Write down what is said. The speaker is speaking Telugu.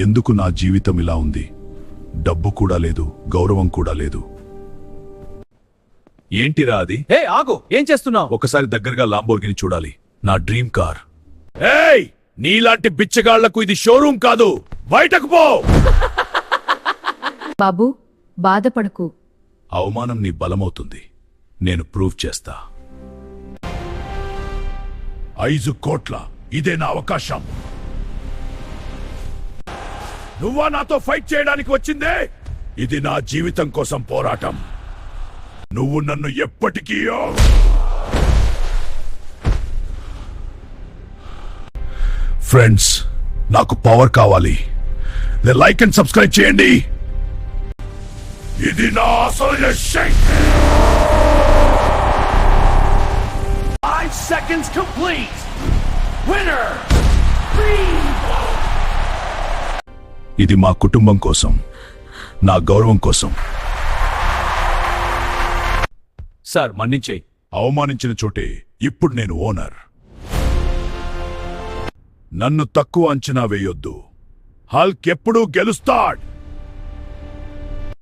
ఎందుకు నా జీవితం ఇలా ఉంది? డబ్బు కూడా లేదు, గౌరవం కూడా లేదు. ఏంటిరా అది? హే ఆగు, ఏం చేస్తున్నావు? ఒకసారి దగ్గరగా లాంబోర్గిని చూడాలి, నా డ్రీమ్ కార్. ఏయ్, నీలాంటి బిచ్చగాళ్లకు ఇది షోరూమ్ కాదు, బయటకు పో. బాబూ, బాధపడకు. అవమానం నీ బలమవుతుంది, నేను ప్రూవ్ చేస్తా. 5 కోట్ల, ఇదే నా అవకాశం. నువ్వా నాతో ఫైట్ చేయడానికి వచ్చిందే? ఇది నా జీవితం కోసం పోరాటం. నువ్వు నన్ను ఎప్పటికీ ఫ్రెండ్స్, నాకు పవర్ కావాలి. లైక్ అండ్ సబ్స్క్రైబ్ చేయండి. ఇది నా అసలు శక్తి. 5 seconds complete. Winner. ఇది మా కుటుంబం కోసం, నా గౌరవం కోసం. సార్ మన్నించేయి. అవమానించిన చోటే ఇప్పుడు నేను ఓనర్. నన్ను తక్కువ అంచనా వేయొద్దు. హల్క్ ఎప్పుడూ గెలుస్తాడు.